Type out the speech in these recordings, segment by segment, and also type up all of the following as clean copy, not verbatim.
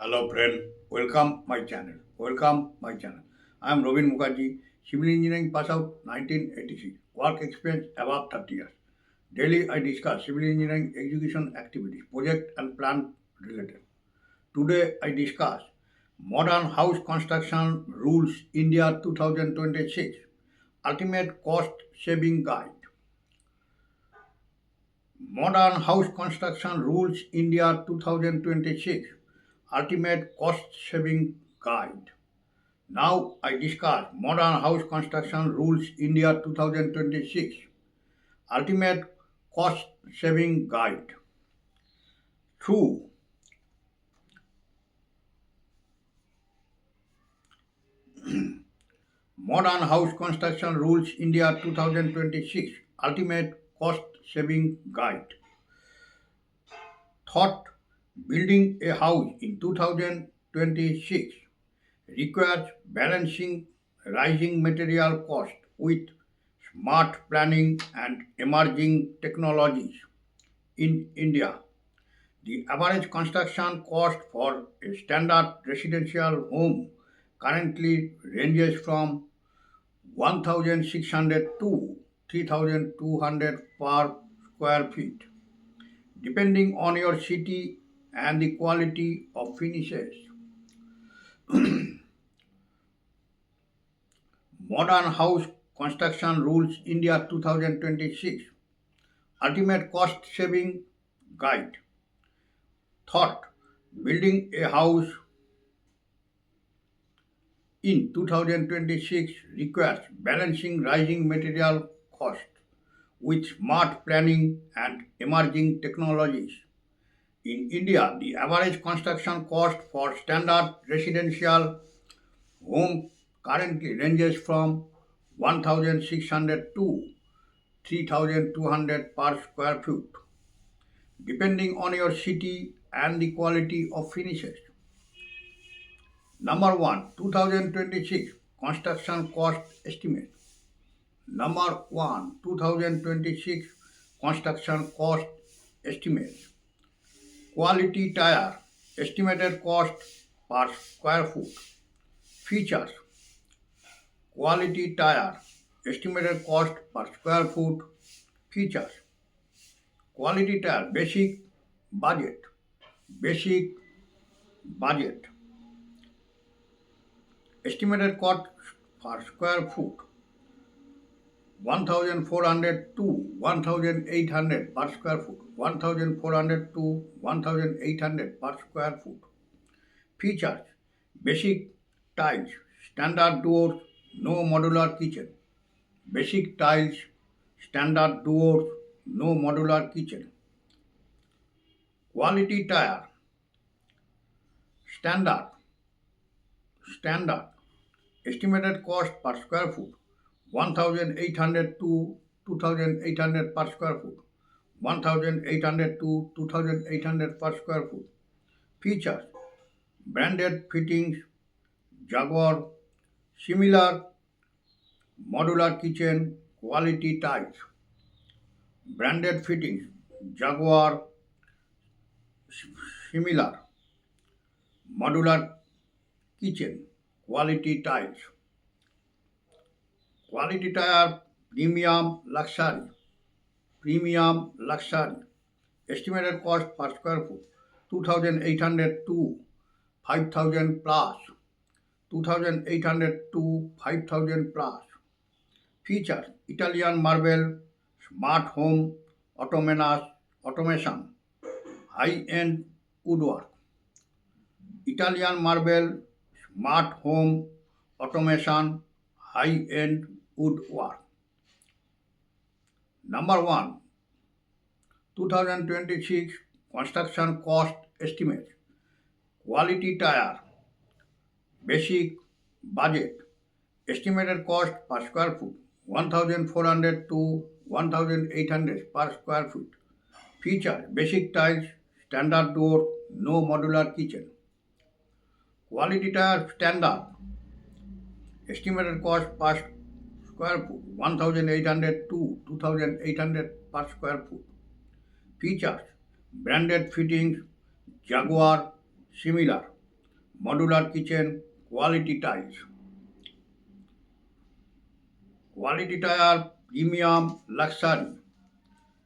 Hello friend, welcome my channel. Welcome my channel. I am Robin Mukherjee, civil engineering pass out 1986. Work experience above 30 years. Daily I discuss civil engineering execution activities, project and plan related. Today I discuss modern house construction rules India 2026, ultimate cost saving guide. Modern House Construction Rules India 2026 Ultimate Cost Saving Guide. Now I discuss Modern House Construction Rules India 2026 Ultimate Cost Saving Guide. Through Modern House Construction Rules India 2026 Ultimate Cost Saving Guide. Thought building a house in 2026 requires balancing rising material cost with smart planning and emerging technologies. In India, the average construction cost for a standard residential home currently ranges from 1,600 to 3,200 per square feet, depending on your city and the quality of finishes. Modern House Construction Rules India 2026 Ultimate Cost Saving Guide. Thought building a house in 2026 requires balancing rising material cost with smart planning and emerging technologies. In India, the average construction cost for standard residential home currently ranges from 1,600 to 3,200 per square feet, depending on your city and the quality of finishes. Number one, 2026 construction cost estimate. Number one, 2026 construction cost estimate. Quality tire, estimated cost per square foot. Features, quality tire, estimated cost per square foot. Features, quality tire, budget, basic budget, estimated cost per square foot 1,400 to 1,800 per square foot, 1,400 to 1,800 per square foot. Features, basic tiles, standard doors, no modular kitchen. Basic tiles, standard doors, no modular kitchen. Quality tire, standard, standard. Estimated cost per square foot 1,800 to 2,800 per square foot. 1,800 to 2,800 per square foot. Features, branded fittings, Jaguar, similar modular kitchen, quality tiles. Branded fittings, Jaguar, similar modular kitchen, quality tiles. Quality tire, premium luxury. Estimated cost per square foot 2,800 to 5,000 plus. 2,800 to 5,000 plus. Features, Italian marble, smart home, automation, high-end woodwork. Italian marble, smart home, automation, high-end woodwork. Number one, 2026 construction cost estimate. Quality tire, basic budget, estimated cost per square foot 1,400 to 1,800 per square foot. Feature, basic tiles, standard door, no modular kitchen. Quality tire, standard, estimated cost per square foot 1,800 to 2,800 per square foot. Features, branded fittings, Jaguar, similar modular kitchen, quality tiles. Quality tile, premium, luxury.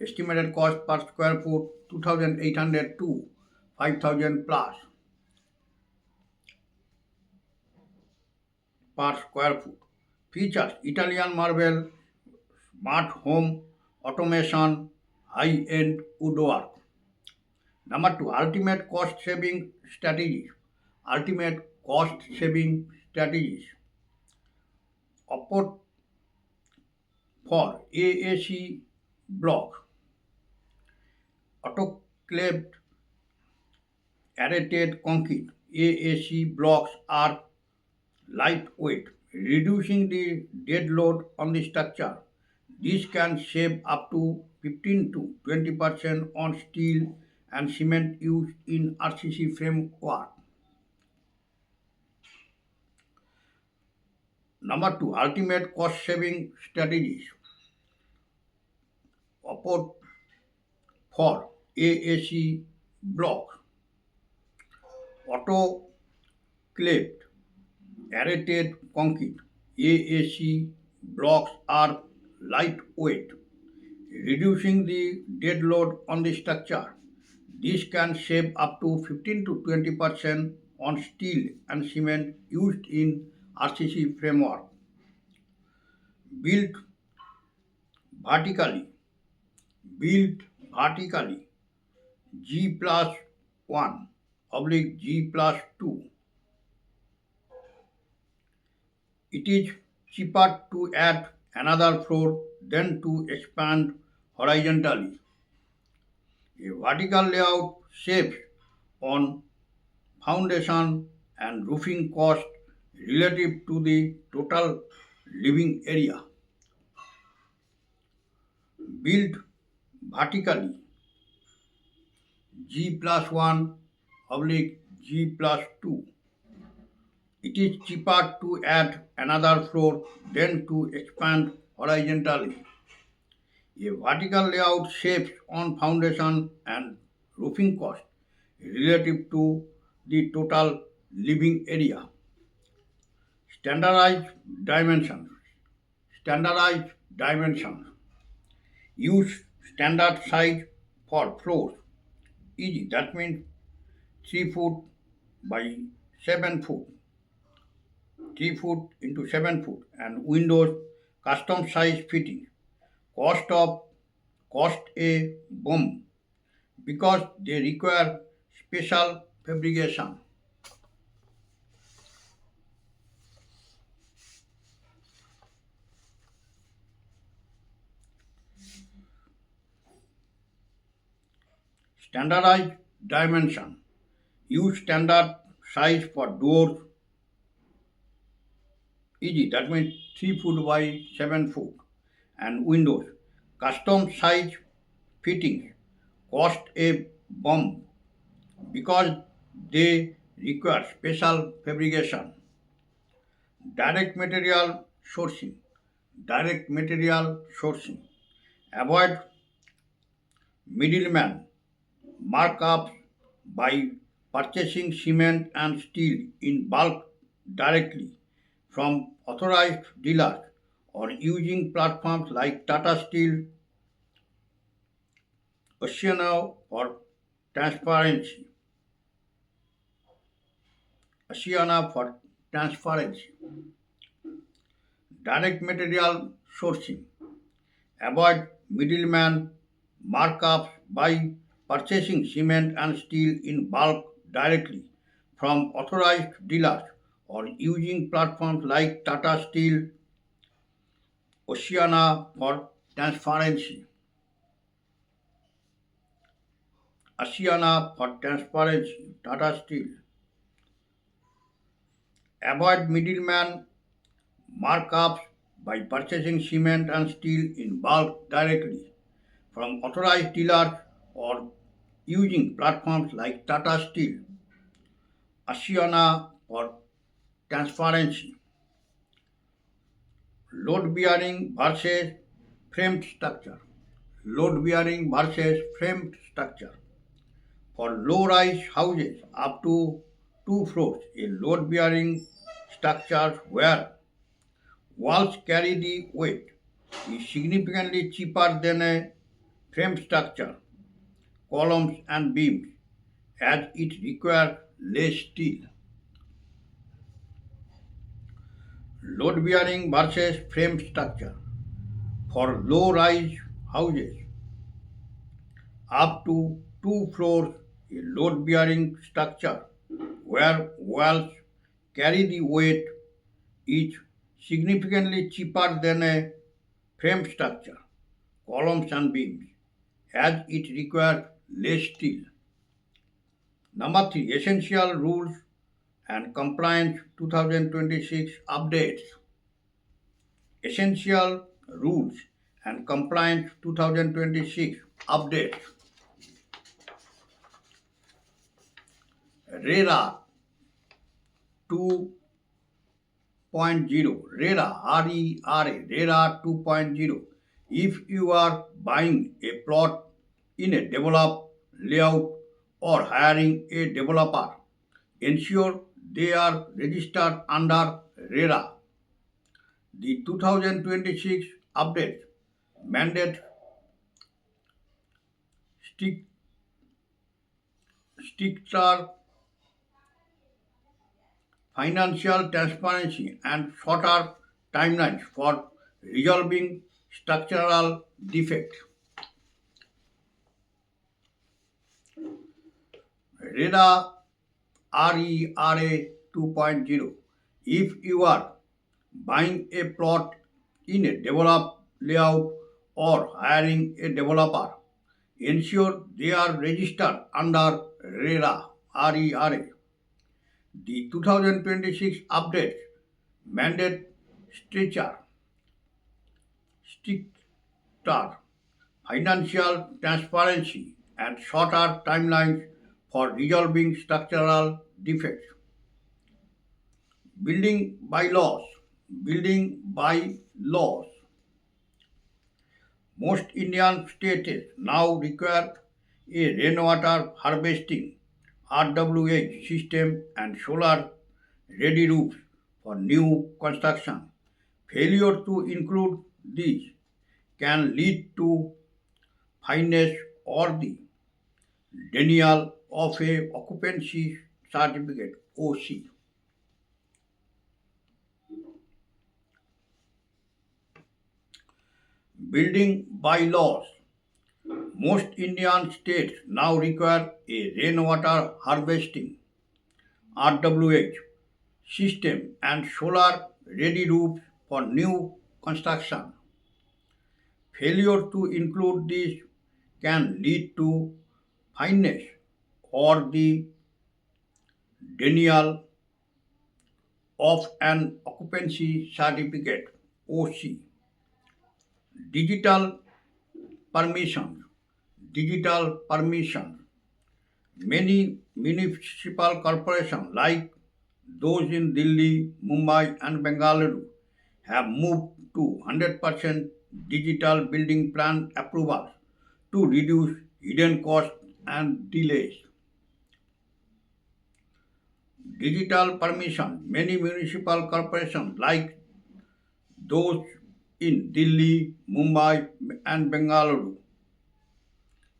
Estimated cost per square foot 2,800 to 5,000 plus per square foot. Features Italian marble, smart home, automation, high-end woodwork. Number two, ultimate cost saving strategies. Ultimate cost saving strategies. Opt for AAC block, autoclaved aerated concrete. AAC blocks are lightweight, reducing the dead load on the structure. This can save up to 15 to 20% on steel and cement used in RCC framework. Number two, ultimate cost saving strategies. Opt for AAC block, autoclaved aerated concrete. AAC blocks are lightweight, reducing the dead load on the structure. This can save up to 15 to 20% on steel and cement used in RCC framework. Built vertically, built vertically, G plus 1 oblique G plus 2. It is cheaper to add another floor than to expand horizontally. A vertical layout saves on foundation and roofing cost relative to the total living area. Built vertically, G plus 1 oblique G plus 2. It is cheaper to add another floor than to expand horizontally. A vertical layout saves on foundation and roofing cost relative to the total living area. Standardized dimensions. Standardized dimensions. Use standard size for floors. Easy. That means 3 foot by 7 foot. 3 foot into 7 foot. And windows custom size fitting. Cost of cost a bomb because they require special fabrication. Standardized dimension. Use standard size for doors. Easy. That means 3 foot by 7 foot. And windows. Custom size fittings cost a bomb because they require special fabrication. Direct material sourcing. Direct material sourcing. Avoid middleman markups by purchasing cement and steel in bulk directly from authorized dealers or using platforms like Tata Steel, Oceano for transparency. Oceana for transparency. Direct material sourcing. Avoid middleman markups by purchasing cement and steel in bulk directly from authorized dealers or using platforms like Tata Steel, Oceana for transparency. Oceana for transparency, Tata Steel. Avoid middleman markups by purchasing cement and steel in bulk directly from authorized dealers or using platforms like Tata Steel, Oceana for transparency. Load bearing versus framed structure. Load bearing versus framed structure. For low rise houses up to two floors, a load-bearing structure where walls carry the weight is significantly cheaper than a frame structure, columns and beams, as it requires less steel. Load-bearing versus frame structure. For low-rise houses, up to two floors, a load-bearing structure where walls carry the weight is significantly cheaper than a frame structure, columns and beams, as it requires less steel. Number three, essential rules and compliance 2026 updates. Essential rules and compliance 2026 updates. RERA 2.0, RERA, R-E-R-A, RERA 2.0. If you are buying a plot in a developed layout or hiring a developer, ensure they are registered under RERA. The 2026 update mandate strict, stricter financial transparency and shorter timelines for resolving structural defects. RERA, RERA 2.0. If you are buying a plot in a developed layout or hiring a developer, ensure they are registered under RERA, RERA. The 2026 updates mandate stricter, stricter financial transparency and shorter timelines for resolving structural defects. Building bylaws. Building bylaws. Most Indian states now require a rainwater harvesting RWH system and solar ready roofs for new construction. Failure to include these can lead to fines or the denial of a occupancy certificate OC. Building bylaws. Most Indian states now require a rainwater harvesting RWH system and solar ready roofs for new construction. Failure to include these can lead to fines or the denial of an occupancy certificate OC. Digital permission. Digital permission. Many municipal corporations like those in Delhi, Mumbai and Bengaluru have moved to 100% digital building plan approvals to reduce hidden costs and delays. Digital permission. Many municipal corporations like those in Delhi, Mumbai and Bengaluru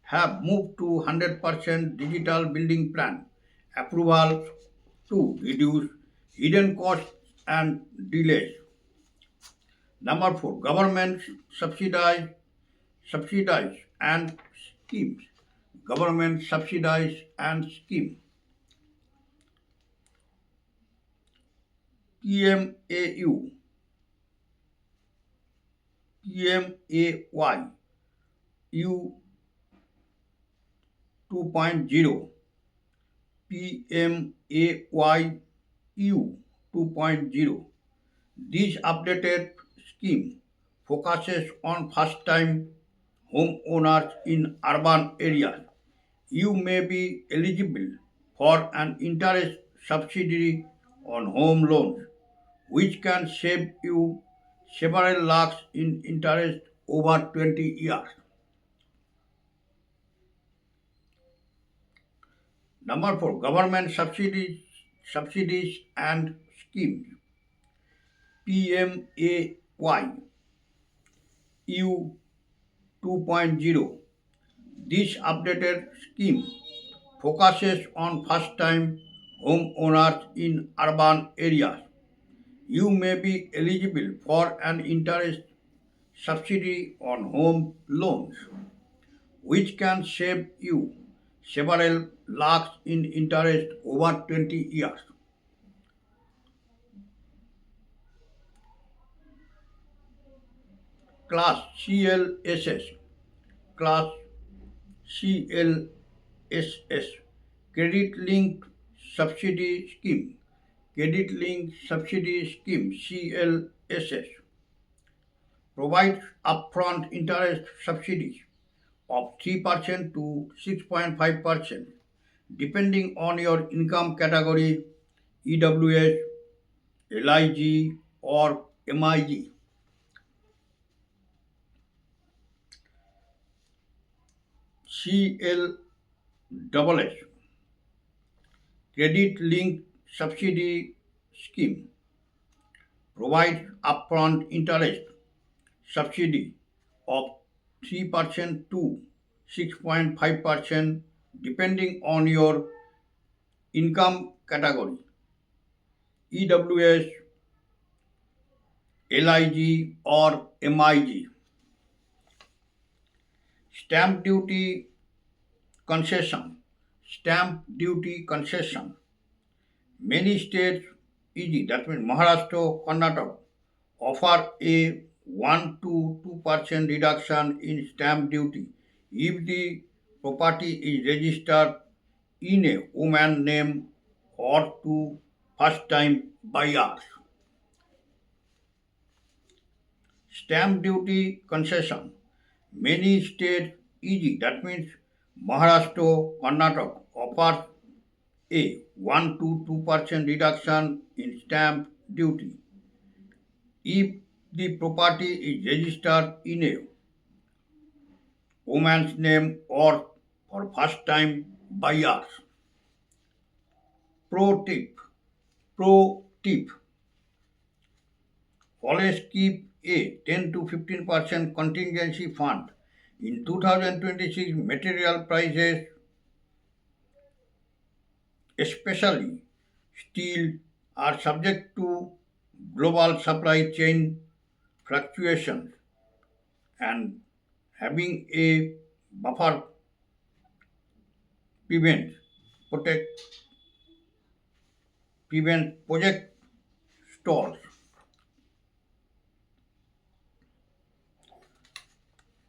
have moved to 100% digital building plan approvals to reduce hidden costs and delays. Number four, government subsidies and schemes. Government subsidies and scheme. PMAU, PMAY, U 2.0, PMAY U 2.0. This updated scheme focuses on first-time homeowners in urban areas. You may be eligible for an interest subsidy on home loans, which can save you several lakhs in interest over 20 years. Number four, government subsidies subsidies and schemes. PMAY EU 2.0. This updated scheme focuses on first-time homeowners in urban areas. You may be eligible for an interest subsidy on home loans, which can save you several lakhs in interest over 20 years. Class CLSS, Class CLSS, Credit Linked Subsidy Scheme, Credit Linked Subsidy Scheme CLSS provides upfront interest subsidies of 3% to 6.5% depending on your income category, EWS, LIG, or MIG. CLSS, Credit Linked Subsidy Scheme, provides upfront interest subsidy of 3% to 6.5% depending on your income category, EWS, LIG, or MIG. Stamp duty concession. Stamp duty concession. Many states, e.g., that means Maharashtra, Karnataka, offer a 1 to 2% reduction in stamp duty if the property is registered in a woman name or to first time buyers. Stamp duty concession. Many states, e.g., that means Maharashtra, Karnataka, offers a 1 to 2% reduction in stamp duty if the property is registered in a woman's name or for first time buyers. Pro tip. Pro tip. Always keep a 10 to 15% contingency fund. In 2026, material prices, especially steel, are subject to global supply chain fluctuations, and having a buffer prevents protect prevents project stalls.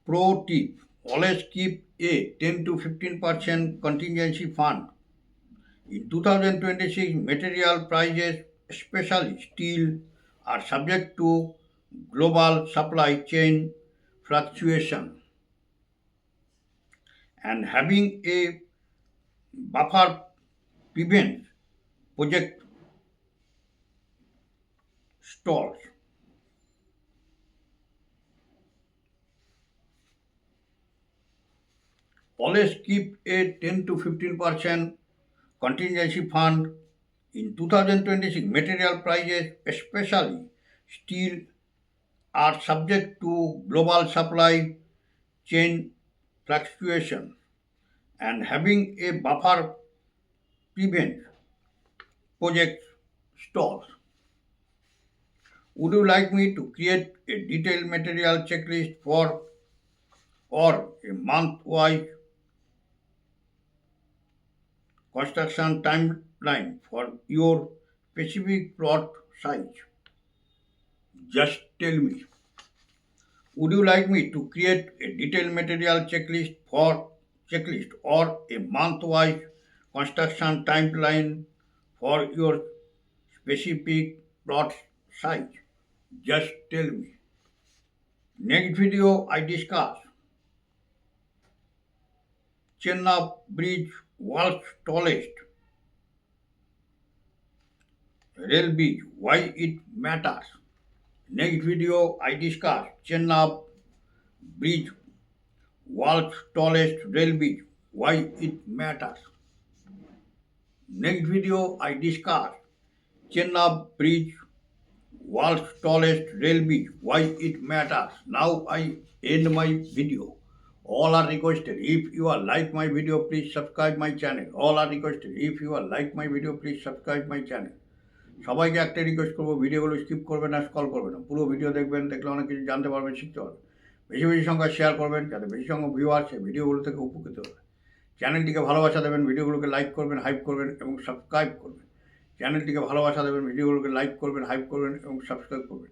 Pro tip: always keep a 10 to 15% contingency fund. In 2026, material prices, especially steel, are subject to global supply chain fluctuation, and having a buffer prevents project stalls. Always keep a 10 to 15% contingency fund. In 2026, material prices, especially steel, are subject to global supply chain fluctuation, and having a buffer prevents project stalls. Would you like me to create a detailed material checklist for or a month-wise construction timeline for your specific plot size? Just tell me. Would you like me to create a detailed material checklist or a month-wise construction timeline for your specific plot size? Just tell me. Next video I discuss Chenna Bridge, world's tallest rail bridge, why it matters. Next video I discuss Chenna Bridge, world's tallest rail bridge, why it matters. Next video I discuss Chenab Bridge, world's tallest rail bridge, why it matters. Now I end my video. All are requested. If you are like my video, please subscribe my channel. All are requested. If you are like my video, please subscribe my channel. সবাইকে একটা request করবো, ভিডিওগুলো skip করবেন না, scroll করবেন না, পুরো video দেখবেন, দেখলে অনেক কিছু জানতে পারবেন, শিখতে পারবেন। বেশি বেশি সংখ্যা শেয়ার করবেন, যাতে বেশি সংখ্যক ভিউ আসে, ভিডিওগুলো থেকে উপকৃত হবে। চ্যানেলটিকে ভালোবাসা দেবেন, ভিডিওগুলোকে লাইক করবেন, হাইপ করবেন এবং সাবস্ক্রাইব করবেন। চ্যানেলটিকে ভালোবাসা দেবেন, ভিডিওগুলোকে লাইক করবেন, হাইপ করবেন এবং সাবস্ক্রাইব করবেন।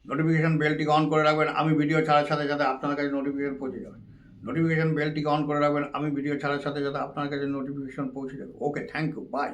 নোটিফিকেশান বেলটিকে অন করে রাখবেন, আমি ভিডিও ছাড়ার সাথে যাতে আপনার কাছে নোটিফিকেশান পৌঁছে যাবে। নোটিফিকেশান বেলটিকে অন করে রাখবেন, আমি ভিডিও ছাড়ার সাথে যাতে আপনার কাছে নোটিফিকেশান পৌঁছে যাবে। ওকে, থ্যাংক ইউ, বাই।